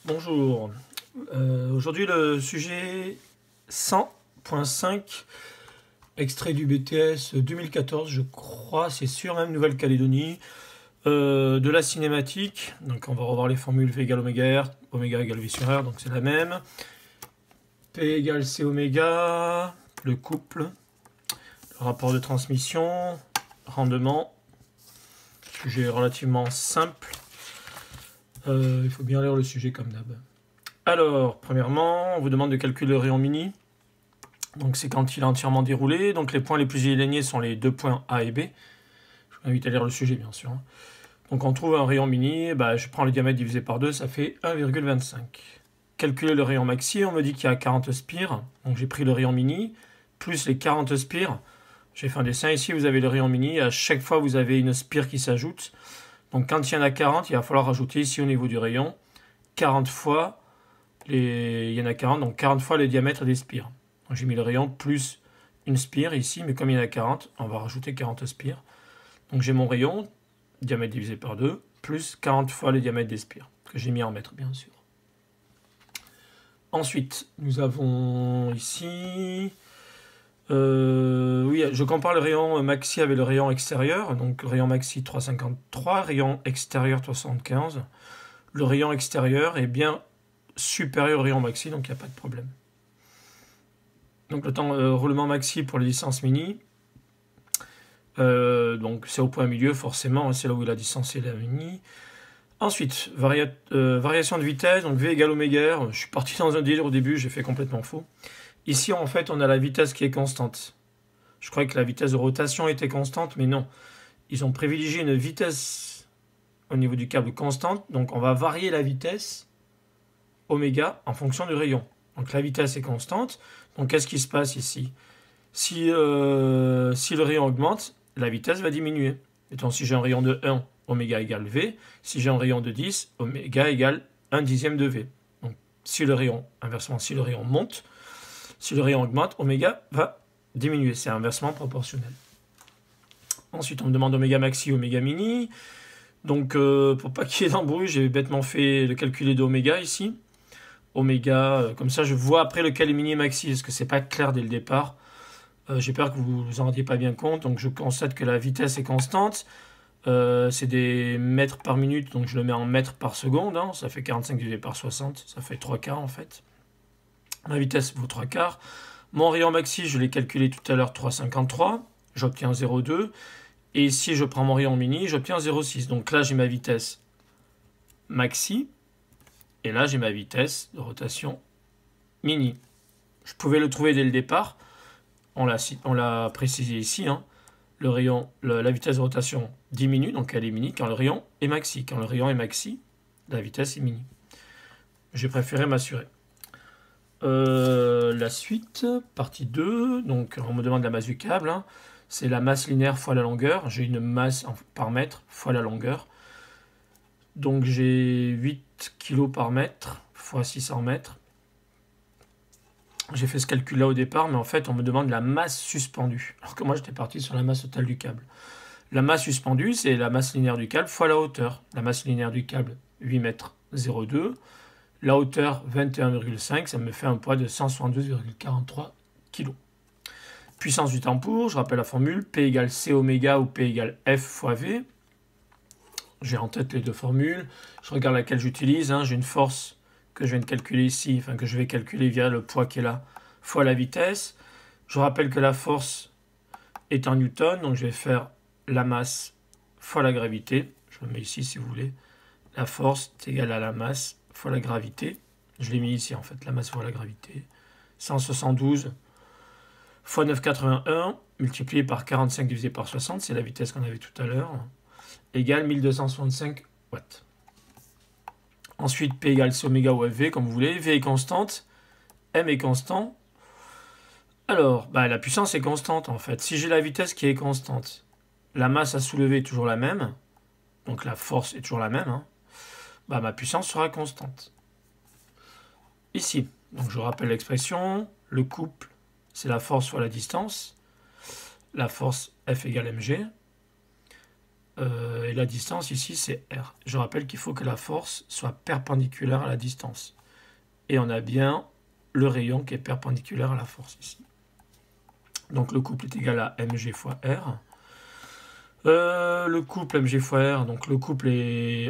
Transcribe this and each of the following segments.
Bonjour. Aujourd'hui le sujet 100.5, extrait du BTS 2014, je crois, c'est sûr, même Nouvelle-Calédonie, de la cinématique. Donc on va revoir les formules V égale oméga R, oméga égale V sur R, donc c'est la même. P égale C oméga, le couple, le rapport de transmission, rendement, sujet relativement simple. Il faut bien lire le sujet comme d'hab. Alors, premièrement, on vous demande de calculer le rayon mini. Donc c'est quand il est entièrement déroulé. Donc les points les plus éloignés sont les deux points A et B. Je vous invite à lire le sujet, bien sûr. Donc on trouve un rayon mini. Je prends le diamètre divisé par 2, ça fait 1,25. Calculer le rayon maxi, on me dit qu'il y a 40 spires. Donc j'ai pris le rayon mini, plus les 40 spires. J'ai fait un dessin ici, vous avez le rayon mini. À chaque fois, vous avez une spire qui s'ajoute. Donc quand il y en a 40, il va falloir rajouter ici au niveau du rayon 40 fois, il y en a 40, donc 40 fois le diamètre des spires. J'ai mis le rayon plus une spire ici, mais comme il y en a 40, on va rajouter 40 spires. Donc j'ai mon rayon, diamètre divisé par 2, plus 40 fois le diamètre des spires, que j'ai mis en mètres bien sûr. Ensuite, nous avons ici... oui, je compare le rayon maxi avec le rayon extérieur. Donc rayon maxi 3,53, rayon extérieur 3,75. Le rayon extérieur est bien supérieur au rayon maxi, donc il n'y a pas de problème. Donc le temps roulement maxi pour les distances mini. Donc c'est au point milieu forcément, c'est là où la distance est la mini. Ensuite, variation de vitesse, donc V égale oméga R. Je suis parti dans un délire au début, j'ai fait complètement faux. Ici, en fait, on a la vitesse qui est constante. Je croyais que la vitesse de rotation était constante, mais non. Ils ont privilégié une vitesse au niveau du câble constante. Donc, on va varier la vitesse oméga en fonction du rayon. Donc, la vitesse est constante. Donc, qu'est-ce qui se passe ici ? Si le rayon augmente, la vitesse va diminuer. Et donc, si j'ai un rayon de 1, oméga égale V. Si j'ai un rayon de 10, oméga égale 1 dixième de V. Donc, inversement, si le rayon monte, si le rayon augmente, oméga va diminuer. C'est inversement proportionnel. Ensuite, on me demande oméga maxi, oméga mini. Donc, pour pas qu'il y ait d'embrouille, j'ai bêtement fait le calculé d'oméga ici. Oméga, comme ça, je vois après lequel est mini et maxi, parce que c'est pas clair dès le départ. J'ai peur que vous vous en rendiez pas bien compte. Donc, je constate que la vitesse est constante. C'est des mètres par minute, donc je le mets en mètres par seconde. Ça fait 45 divisé par 60, ça fait 3 quarts en fait. Ma vitesse vaut 3 quarts. Mon rayon maxi, je l'ai calculé tout à l'heure, 3,53. J'obtiens 0,2. Et si je prends mon rayon mini, j'obtiens 0,6. Donc là, j'ai ma vitesse maxi. Et là, j'ai ma vitesse de rotation mini. Je pouvais le trouver dès le départ. On l'a précisé ici. La vitesse de rotation diminue, donc elle est mini, quand le rayon est maxi. Quand le rayon est maxi, la vitesse est mini. J'ai préféré m'assurer. La suite, partie 2, donc on me demande la masse du câble, c'est la masse linéaire fois la longueur, j'ai une masse par mètre fois la longueur, donc j'ai 8 kg par mètre fois 600 mètres. J'ai fait ce calcul là au départ, mais en fait on me demande la masse suspendue, alors que moi j'étais parti sur la masse totale du câble. La masse suspendue, c'est la masse linéaire du câble fois la hauteur. La masse linéaire du câble, 8 mètres 0,2. La hauteur, 21,5, ça me fait un poids de 172,43 kg. Puissance du tambour, je rappelle la formule, P égale C oméga ou P égale F fois V. J'ai en tête les deux formules. Je regarde laquelle j'utilise. J'ai une force que je viens de calculer ici, que je vais calculer via le poids qui est là, fois la vitesse. Je rappelle que la force est en newton, donc je vais faire la masse fois la gravité. Je le mets ici si vous voulez. La force est égale à la masse fois la gravité. Je l'ai mis ici en fait, la masse fois la gravité. 172 fois 9,81 multiplié par 45 divisé par 60, c'est la vitesse qu'on avait tout à l'heure, égale 1265 watts. Ensuite, P égale C oméga ou FV, comme vous voulez. V est constante, M est constant. Alors, la puissance est constante en fait. Si j'ai la vitesse qui est constante, la masse à soulever est toujours la même, donc la force est toujours la même, ma puissance sera constante. Ici, donc je rappelle l'expression, le couple, c'est la force fois la distance, la force F égale mg. Et la distance ici, c'est R. Je rappelle qu'il faut que la force soit perpendiculaire à la distance. Et on a bien le rayon qui est perpendiculaire à la force ici. Donc le couple est égal à mg fois R. Le couple mg fois R, donc le couple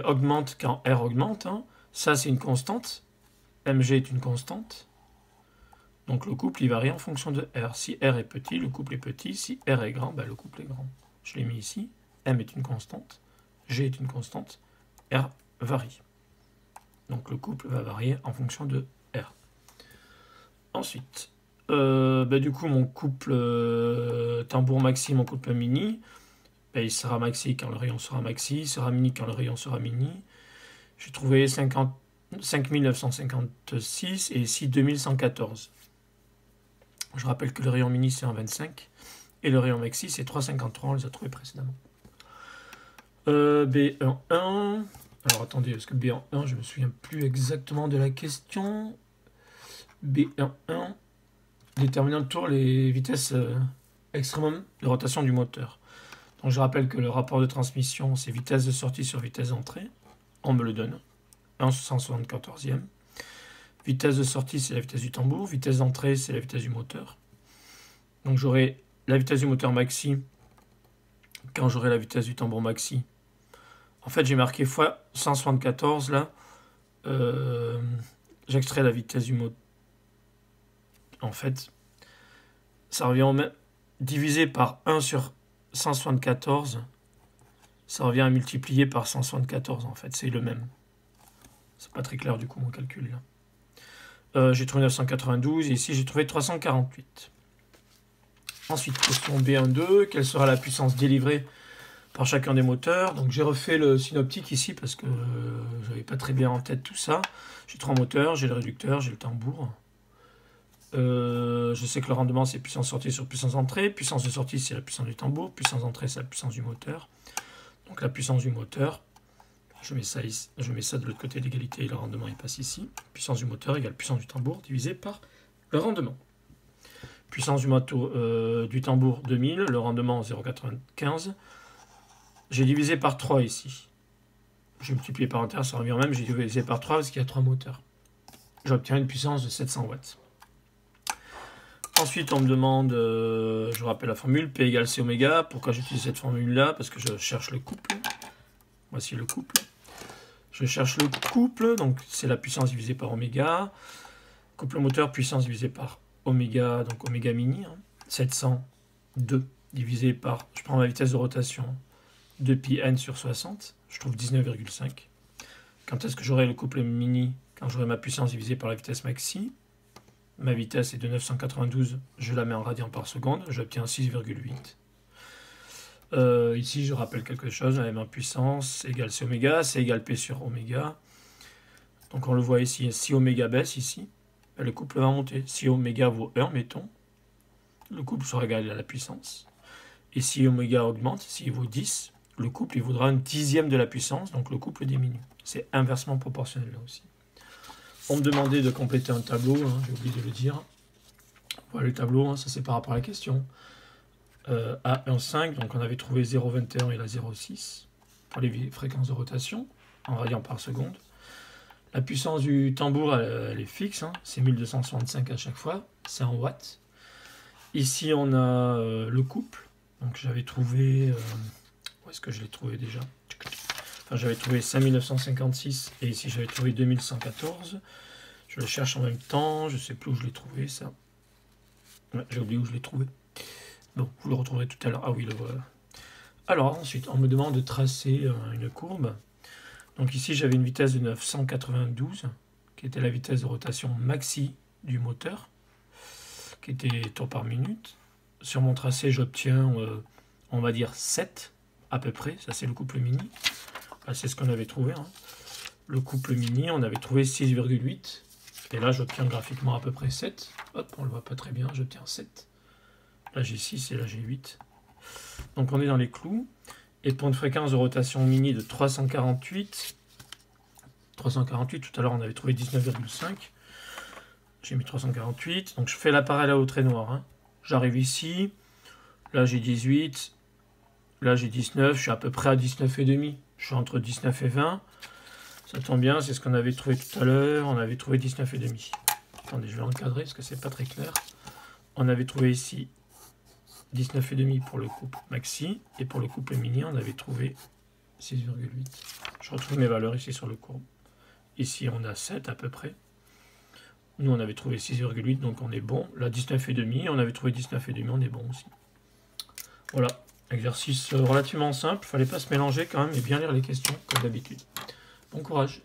augmente quand R augmente. Hein. Ça, c'est une constante. Mg est une constante. Donc le couple, il varie en fonction de R. Si R est petit, le couple est petit. Si R est grand, ben, le couple est grand. Je l'ai mis ici. M est une constante. G est une constante. R varie. Donc le couple va varier en fonction de R. Ensuite, du coup, mon couple tambour maxi, mon couple mini, il sera maxi quand le rayon sera maxi, il sera mini quand le rayon sera mini. J'ai trouvé 5956 et ici 2114. Je rappelle que le rayon mini c'est 1,25 et le rayon maxi c'est 3,53, on les a trouvés précédemment. B1,1. Alors attendez, parce que B1,1, je me souviens plus exactement de la question. B1,1. Déterminant le tour, les vitesses extrêmement de rotation du moteur. Donc je rappelle que le rapport de transmission, c'est vitesse de sortie sur vitesse d'entrée. On me le donne. 1 174e. Vitesse de sortie, c'est la vitesse du tambour. Vitesse d'entrée, c'est la vitesse du moteur. Donc j'aurai la vitesse du moteur maxi quand j'aurai la vitesse du tambour maxi. En fait, j'ai marqué fois 174 là. J'extrais la vitesse du moteur. En fait, ça revient au même. Divisé par 1 sur 174, ça revient à multiplier par 174 en fait. C'est le même. C'est pas très clair du coup mon calcul là. J'ai trouvé 992 et ici j'ai trouvé 348. Ensuite, question B1.2, quelle sera la puissance délivrée par chacun des moteurs? Donc j'ai refait le synoptique ici parce que j'avais pas très bien en tête tout ça. J'ai 3 moteurs, j'ai le réducteur, j'ai le tambour. Je sais que le rendement c'est puissance sortie sur puissance entrée. Puissance de sortie c'est la puissance du tambour. Puissance d'entrée c'est la puissance du moteur. Donc la puissance du moteur, je mets ça ici, je mets ça de l'autre côté de l'égalité et le rendement il passe ici. Puissance du moteur égale puissance du tambour divisé par le rendement. Puissance du tambour 2000, le rendement 0,95. J'ai divisé par 3 ici. J'ai multiplié par intérieur, ça revient au même. J'ai divisé par 3 parce qu'il y a 3 moteurs. J'obtiens une puissance de 700 watts. Ensuite, on me demande, je rappelle la formule, P égale C oméga. Pourquoi j'utilise cette formule-là? Parce que je cherche le couple. Voici le couple. Je cherche le couple, donc c'est la puissance divisée par oméga. Couple moteur, puissance divisée par oméga, donc oméga mini. 702 divisé par, je prends ma vitesse de rotation, 2πn sur 60. Je trouve 19,5. Quand est-ce que j'aurai le couple mini? Quand j'aurai ma puissance divisée par la vitesse maxi. Ma vitesse est de 992, je la mets en radians par seconde, j'obtiens 6,8. Ici, je rappelle quelque chose, la même puissance égale C oméga, c'est égal P sur oméga. Donc on le voit ici, si oméga baisse ici, le couple va monter. Si oméga vaut 1, mettons, le couple sera égal à la puissance. Et si oméga augmente, s'il vaut 10, le couple il vaudra un dixième de la puissance, donc le couple diminue. C'est inversement proportionnel là aussi. On me demandait de compléter un tableau, hein, j'ai oublié de le dire. Voilà le tableau, hein, ça c'est par rapport à la question. A1,5, donc on avait trouvé 0,21 et la 0,6 pour les fréquences de rotation en radians par seconde. La puissance du tambour, elle est fixe, hein, c'est 1265 à chaque fois, c'est en watts. Ici on a le couple, donc j'avais trouvé, où est-ce que je l'ai trouvé déjà? Enfin, j'avais trouvé 5956 et ici j'avais trouvé 2114. Je le cherche en même temps, je ne sais plus où je l'ai trouvé ça. Ouais, j'ai oublié où je l'ai trouvé. Bon, vous le retrouverez tout à l'heure. Ah oui, le voilà. Alors ensuite, on me demande de tracer une courbe. Donc ici j'avais une vitesse de 992, qui était la vitesse de rotation maxi du moteur, qui était tours par minute. Sur mon tracé, j'obtiens, on va dire 7 à peu près. Ça c'est le couple mini. C'est ce qu'on avait trouvé. Hein. Le couple mini, on avait trouvé 6,8. Et là, j'obtiens graphiquement à peu près 7. Hop, on ne le voit pas très bien, j'obtiens 7. Là, j'ai 6 et là, j'ai 8. Donc, on est dans les clous. Et pour une fréquence de rotation mini de 348, tout à l'heure, on avait trouvé 19,5. J'ai mis 348. Donc, je fais la parallèle au trait noir. Hein. J'arrive ici. Là, j'ai 18. Là, j'ai 19, je suis à peu près à 19,5. Je suis entre 19 et 20. Ça tombe bien, c'est ce qu'on avait trouvé tout à l'heure. On avait trouvé 19,5. Attendez, je vais encadrer parce que c'est pas très clair. On avait trouvé ici 19,5 pour le couple maxi. Et pour le couple mini, on avait trouvé 6,8. Je retrouve mes valeurs ici sur le courbe. Ici, on a 7 à peu près. Nous, on avait trouvé 6,8, donc on est bon. Là, 19,5, on avait trouvé 19,5, on est bon aussi. Voilà, exercice relativement simple. Il ne fallait pas se mélanger quand même et bien lire les questions, comme d'habitude. Bon courage.